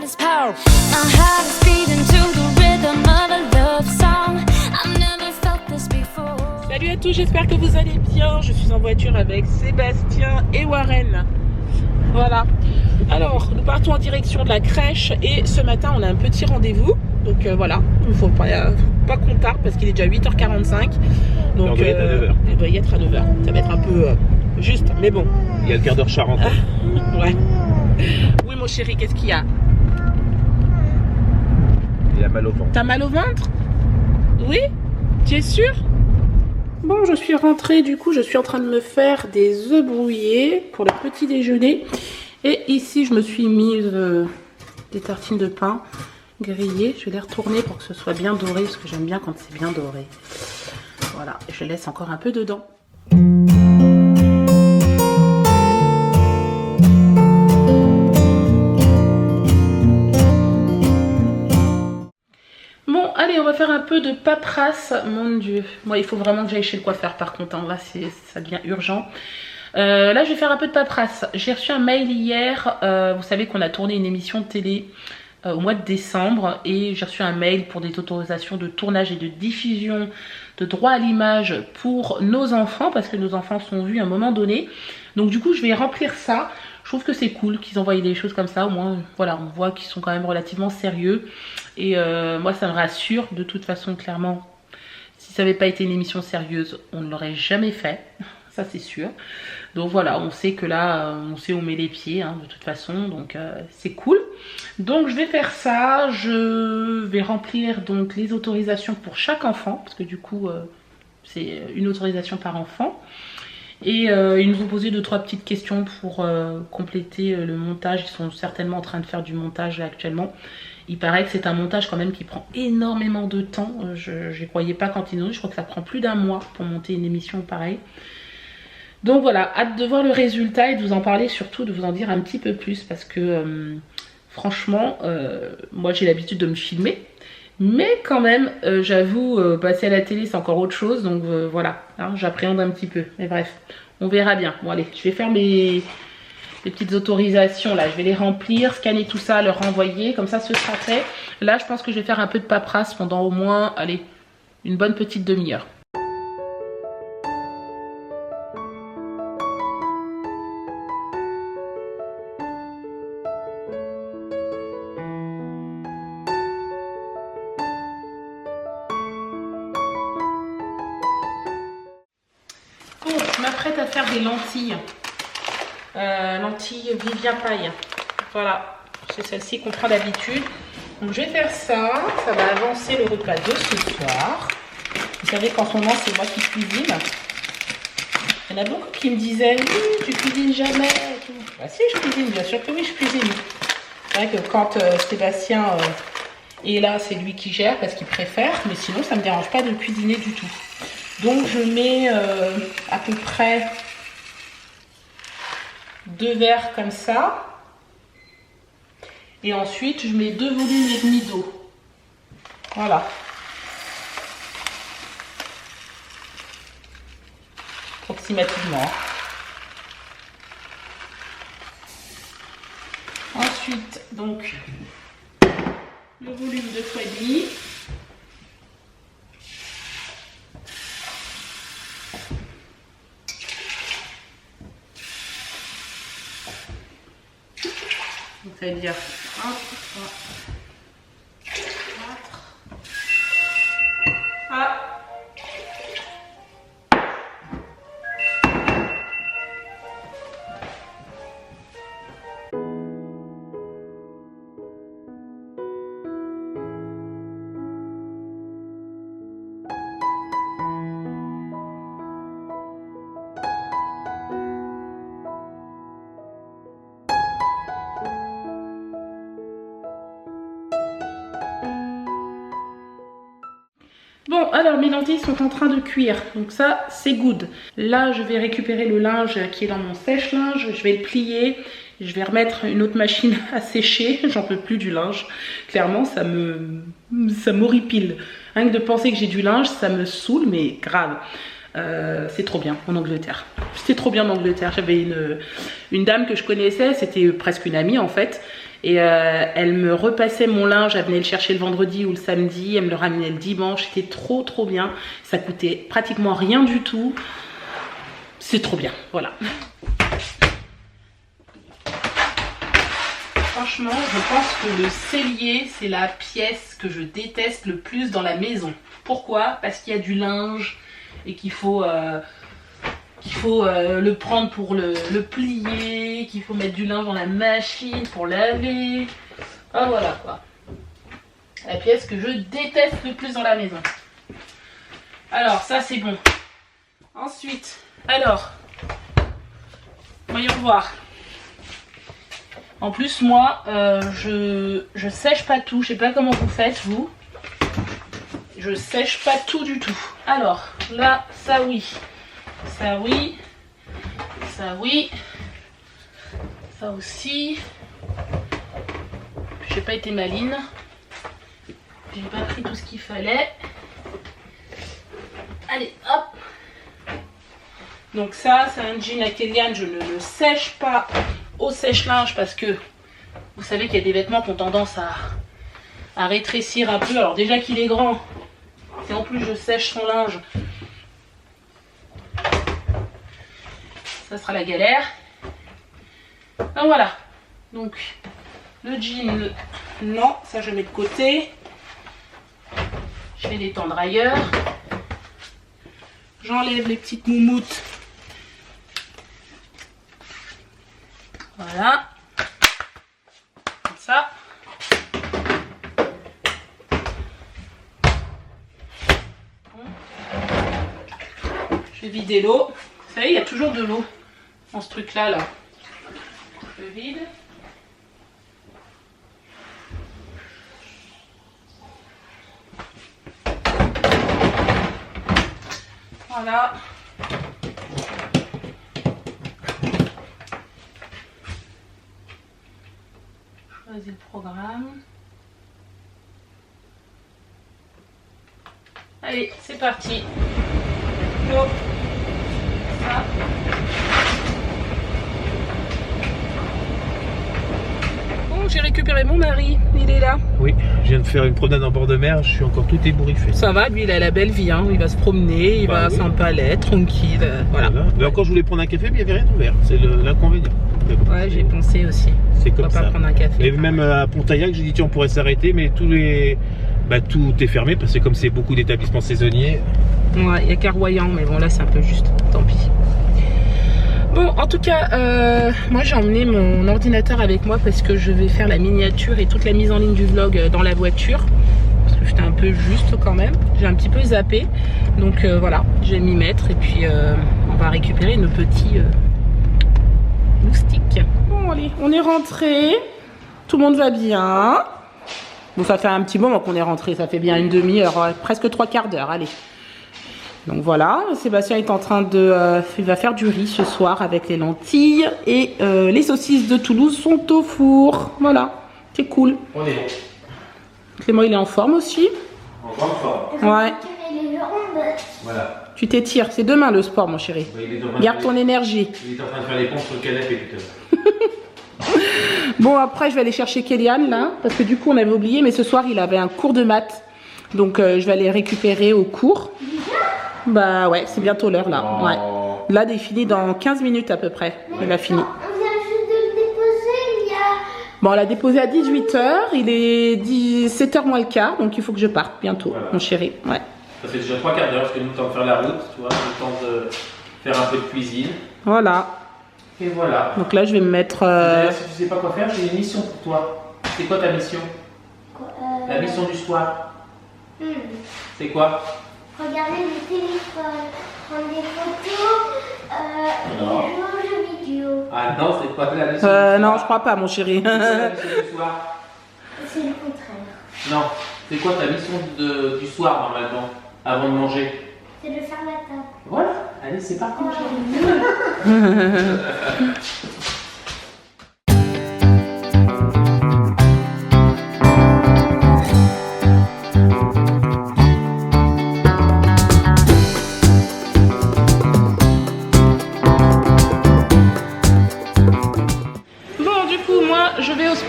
got is power. My heart is beating to the rhythm of a love song. I've never felt this before. Salut à tous, j'espère que vous allez bien. Je suis en voiture avec Sébastien et Warren. Voilà. Alors, nous partons en direction de la crèche et ce matin, on a un petit rendez-vous. Donc voilà, il ne faut pas qu'on tarde parce qu'il est déjà 8h45. Donc il doit y être à 9h. Ça va être un peu juste, mais bon. Il y a le quart d'heure charentais. Ouais. Oui, mon chéri, qu'est-ce qu'il y a? Il a mal au ventre. T'as mal au ventre? Oui? Tu es sûr? Bon, je suis rentrée, du coup, je suis en train de me faire des œufs brouillés pour le petit déjeuner. Et ici, je me suis mise des tartines de pain grillées. Je vais les retourner pour que ce soit bien doré, parce que j'aime bien quand c'est bien doré. Voilà, je laisse encore un peu dedans. Bon, allez, on va faire un peu de paperasse. Mon Dieu, moi, il faut vraiment que j'aille chez le coiffeur, par contre. Hein. Là, ça devient urgent. Là, je vais faire un peu de paperasse. J'ai reçu un mail hier. Vous savez qu'on a tourné une émission de télé au mois de décembre. Et j'ai reçu un mail pour des autorisations de tournage et de diffusion de droit à l'image pour nos enfants. Parce que nos enfants sont vus à un moment donné. Donc, du coup, je vais remplir ça. Je trouve que c'est cool qu'ils envoient des choses comme ça. Au moins, voilà, on voit qu'ils sont quand même relativement sérieux. Et moi, ça me rassure. De toute façon, clairement, si ça n'avait pas été une émission sérieuse, on ne l'aurait jamais fait. Ça, c'est sûr. Donc voilà, on sait que là, on sait où on met les pieds, hein, de toute façon. Donc, c'est cool. Donc, je vais faire ça. Je vais remplir donc les autorisations pour chaque enfant. Parce que du coup, c'est une autorisation par enfant. Et ils nous ont posé 2-3 petites questions pour compléter le montage. Ils sont certainement en train de faire du montage là, actuellement. Il paraît que c'est un montage quand même qui prend énormément de temps. Je n'y croyais pas quand ils nous ont dit. Je crois que ça prend plus d'un mois pour monter une émission pareille. Donc voilà, hâte de voir le résultat et de vous en parler, surtout de vous en dire un petit peu plus. Parce que franchement, moi j'ai l'habitude de me filmer. Mais quand même, j'avoue, passer à la télé, c'est encore autre chose. Donc voilà, hein, j'appréhende un petit peu. Mais bref, on verra bien. Bon allez, je vais faire mes petites autorisations là. Je vais les remplir, scanner tout ça, leur renvoyer. Comme ça, ce sera fait. Là, je pense que je vais faire un peu de paperasse pendant au moins, allez, une bonne petite demi-heure. Bon, je m'apprête à faire des lentilles. Lentilles Vivia Paille. Voilà, c'est celle-ci qu'on prend d'habitude. Donc je vais faire ça. Ça va avancer le repas de ce soir. Vous savez qu'en ce moment, c'est moi qui cuisine. Il y en a beaucoup qui me disaient oui, tu cuisines jamais. Bah si, je cuisine, bien sûr que oui, je cuisine. C'est vrai que quand Sébastien est là, c'est lui qui gère parce qu'il préfère. Mais sinon, ça ne me dérange pas de cuisiner du tout. Donc je mets à peu près 2 verres comme ça. Et ensuite je mets 2 volumes et demi d'eau. Voilà. Approximativement. Ensuite, donc, le volume 2 fois et demi. Donc ça veut dire 1, 2, 3, 4. Ah. Bon, alors mes lentilles sont en train de cuire, donc ça c'est good. Là je vais récupérer le linge qui est dans mon sèche-linge, je vais le plier, je vais remettre une autre machine à sécher, j'en peux plus du linge. Clairement ça m'horripile. Rien que de penser que j'ai du linge, ça me saoule, mais grave. C'est trop bien en Angleterre. C'était trop bien en Angleterre. J'avais une dame que je connaissais, c'était presque une amie en fait. Et elle me repassait mon linge, elle venait le chercher le vendredi ou le samedi, elle me le ramenait le dimanche. C'était trop trop bien. Ça coûtait pratiquement rien du tout. C'est trop bien, voilà. Franchement, je pense que le cellier, c'est la pièce que je déteste le plus dans la maison. Pourquoi? Parce qu'il y a du linge et qu'il faut, le prendre pour le plier, qu'il faut mettre du linge dans la machine pour laver. Ah voilà quoi. La pièce que je déteste le plus dans la maison. Alors ça c'est bon. Ensuite, alors, voyons voir. En plus, moi, je sèche pas tout. Je sais pas comment vous faites, vous. Je sèche pas tout du tout. Alors, là, ça oui. Ça oui. Ça oui. Ça aussi. J'ai pas été maline. J'ai pas pris tout ce qu'il fallait. Allez, hop. Donc ça, c'est un jean à Kéliane. Je ne le sèche pas au sèche-linge parce que vous savez qu'il y a des vêtements qui ont tendance à rétrécir un peu. Alors déjà qu'il est grand, et en plus je sèche son linge, ça sera la galère. Donc voilà. Donc le jean, non, ça je mets de côté. Je vais l'étendre ailleurs. J'enlève les petites moumoutes. Voilà, comme ça. Je vais vider l'eau. Vous savez, il y a toujours de l'eau dans ce truc-là. Là. Je vide. Voilà. Choisis le programme. Allez, c'est parti. Go. Ça. Bon, j'ai récupéré mon mari. Il est là. Oui, je viens de faire une promenade en bord de mer, je suis encore tout ébouriffé. Ça va, lui il a la belle vie, hein. Il va se promener, il va oui. sympa, tranquille, voilà. Mais encore je voulais prendre un café mais il n'y avait rien ouvert, c'est l'inconvénient. Ouais, j'ai pensé aussi. C'est comme Pourquoi ça. pas prendre un café. Et même à Pontaillac, j'ai dit tiens on pourrait s'arrêter mais tout est fermé parce que comme c'est beaucoup d'établissements saisonniers. Ouais, il n'y a qu'à Royan, mais bon là c'est un peu juste, tant pis. Bon, en tout cas, moi j'ai emmené mon ordinateur avec moi parce que je vais faire la miniature et toute la mise en ligne du vlog dans la voiture. Parce que j'étais un peu juste quand même. J'ai un petit peu zappé. Donc voilà, je vais m'y mettre et puis on va récupérer nos petits moustiques. Bon allez, on est rentré. Tout le monde va bien. Bon, ça fait un petit moment qu'on est rentré. Ça fait bien une demi-heure, presque 3/4 d'heure. Allez. Donc voilà, Sébastien est en train de... il va faire du riz ce soir avec les lentilles. Et les saucisses de Toulouse sont au four. Voilà, c'est cool. On est bon. Clément, il est en forme aussi. En grande forme. Ouais. Voilà. Tu t'étires. C'est demain le sport, mon chéri. Bah, il est en train de Garde faire ton énergie. Il est en train de faire les pompes sur le canapé tout à l'heure. Bon, après, je vais aller chercher Kéliane, là. Parce que du coup, on avait oublié. Mais ce soir, il avait un cours de maths. Donc, je vais aller récupérer au cours. Bah ouais, c'est bientôt l'heure, là. Oh. Ouais. Là, il finit dans 15 minutes à peu près. Il a fini. On vient juste de le déposer, il y a... Bon, on l'a déposé à 18h. Il est 7h moins le quart. Donc, il faut que je parte bientôt, Voilà. mon chéri. Ouais. Ça fait déjà 3/4 d'heure parce que nous le temps de faire la route, tu vois, le temps de faire un peu de cuisine. Voilà. Et voilà. Donc là, je vais me mettre... D'ailleurs, si tu sais pas quoi faire, j'ai une mission pour toi. C'est quoi ta mission? La mission du soir. C'est quoi? Regarder le téléphone, prendre des photos, Non. jouer aux jeux vidéo. Ah non, c'est pas la mission du soir. non, je crois pas, mon chéri. C'est quoi la mission du soir? C'est le contraire. Non. C'est quoi ta mission du soir normalement, avant de manger? C'est de faire la table. Voilà. Allez, c'est parti.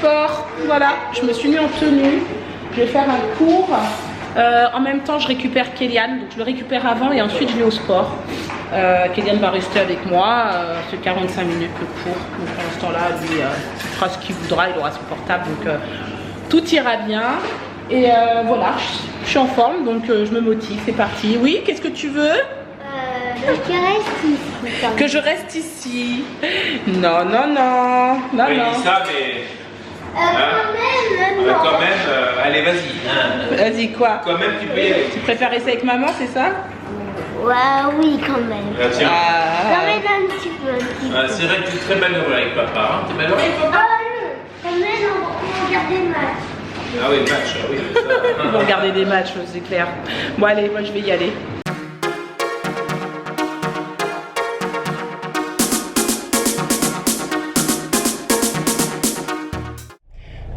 sport. Voilà, je me suis mis en tenue. Je vais faire un cours. En même temps, je récupère Kélian. Donc, je le récupère avant et ensuite, je vais au sport. Kélian va rester avec moi. C'est 45 minutes le cours. Donc, pour l'instant, là, lui, il fera ce qu'il voudra. Il aura son portable. Donc, tout ira bien. Et voilà, je suis en forme. Donc, je me motive. C'est parti. Oui, qu'est-ce que tu veux? Que tu restes ici. Que je reste ici. Non, non, non. Non, Oui, non. dis ça, mais. Non. Quand même, allez, vas-y. Vas-y, quoi? Quand même, tu peux y aller. Tu préfères rester avec maman, c'est ça? Ouais, oui, quand même. Tiens. Quand même un petit peu. C'est vrai que tu es très malheureux avec papa. Hein. Tu es malheureux avec papa? Ah non, quand même, on va regarder le match. Ah oui, match, oui. Ils vont regarder des matchs, c'est clair. Bon, allez, moi, je vais y aller.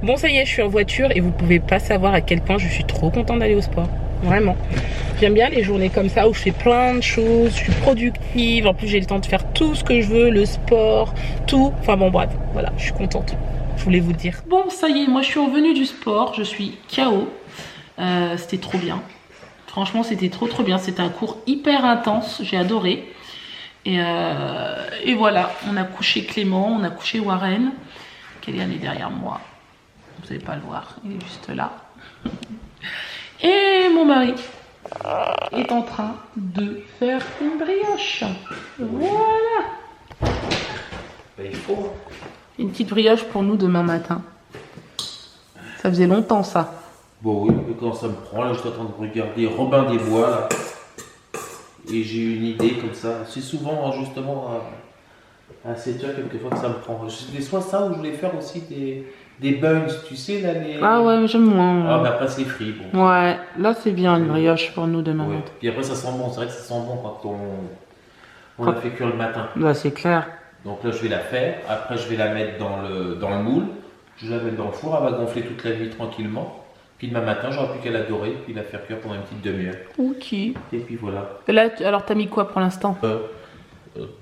Bon, ça y est, je suis en voiture et vous pouvez pas savoir à quel point je suis trop contente d'aller au sport. Vraiment. J'aime bien les journées comme ça où je fais plein de choses, je suis productive, en plus j'ai le temps de faire tout ce que je veux, le sport, tout. Enfin bon, bref, voilà, je suis contente. Je voulais vous dire. Bon, ça y est, moi je suis revenue du sport, je suis KO. C'était trop bien. Franchement, c'était trop bien. C'était un cours hyper intense, j'ai adoré. Et voilà, on a couché Clément, on a couché Warren. Kélian est derrière moi. Vous n'allez pas le voir, il est juste là. Et mon mari est en train de faire une brioche. Voilà. Ben, il faut. Une petite brioche pour nous demain matin. Ça faisait longtemps ça. Bon oui, mais quand ça me prend, là je suis en train de regarder Robin des Bois là. Et j'ai eu une idée comme ça. C'est souvent justement à 7 heures quelquefois que ça me prend. C'était soit ça ou je voulais faire aussi des buns, tu sais là les... Ah ouais, j'aime moins. Ah mais après c'est frit bon. Ouais, là c'est bien une brioche pour nous demain Ouais. matin. Puis après ça sent bon, c'est vrai que ça sent bon quand on la fait cuire le matin. Là c'est clair. Donc là je vais la faire, après je vais la mettre dans le moule, je la mets dans le four, elle va gonfler toute la nuit tranquillement. Puis demain matin j'aurai plus qu'à la dorer, puis la faire cuire pendant une petite demi-heure. Ok. Et Et puis voilà. là, alors t'as mis quoi pour l'instant?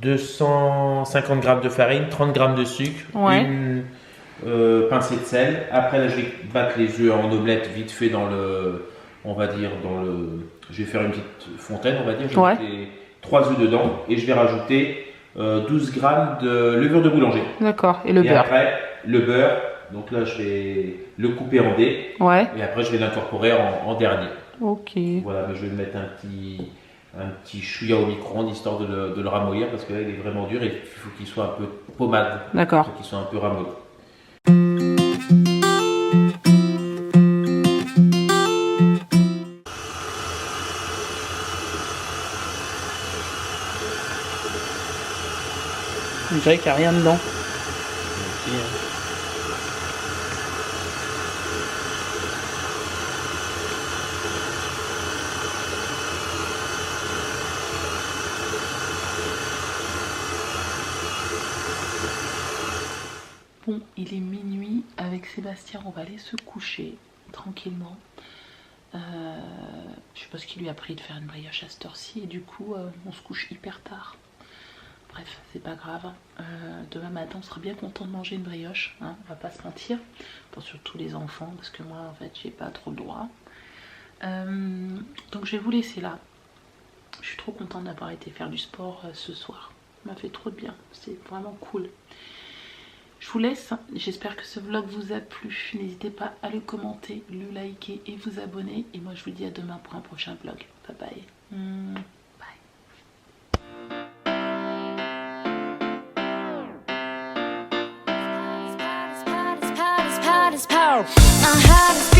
250 g de farine, 30 g de sucre, Ouais. une pincée de sel. Après là je vais battre les œufs en omelette vite fait dans le, on va dire je vais faire une petite fontaine, on va dire. Je vais Ouais. mettre les 3 œufs dedans et je vais rajouter 12 g de levure de boulanger. D'accord. Et le Et beurre? après le beurre, donc là je vais le couper en dés Ouais. et après je vais l'incorporer en dernier. Ok. Voilà, mais je vais le mettre un petit chouïa au micro-ondes histoire de le ramollir parce que là il est vraiment dur et il faut qu'il soit un peu pommade, D'accord. faut qu'il soit un peu ramolli. On dirait qu'il n'y a rien dedans. Bon, il est minuit. Avec Sébastien, on va aller se coucher tranquillement. Je sais pas ce qui lui a pris de faire une brioche à cette heure-ci et du coup, on se couche hyper tard. Bref, c'est pas grave. Demain matin, on sera bien content de manger une brioche. Hein, on va pas se mentir. Pour surtout les enfants, parce que moi, en fait, j'ai pas trop le droit. Donc, je vais vous laisser là. Je suis trop contente d'avoir été faire du sport ce soir. Ça m'a fait trop de bien. C'est vraiment cool. Je vous laisse. J'espère que ce vlog vous a plu. N'hésitez pas à le commenter, le liker et vous abonner. Et moi, je vous dis à demain pour un prochain vlog. Bye bye. Bye. My heart is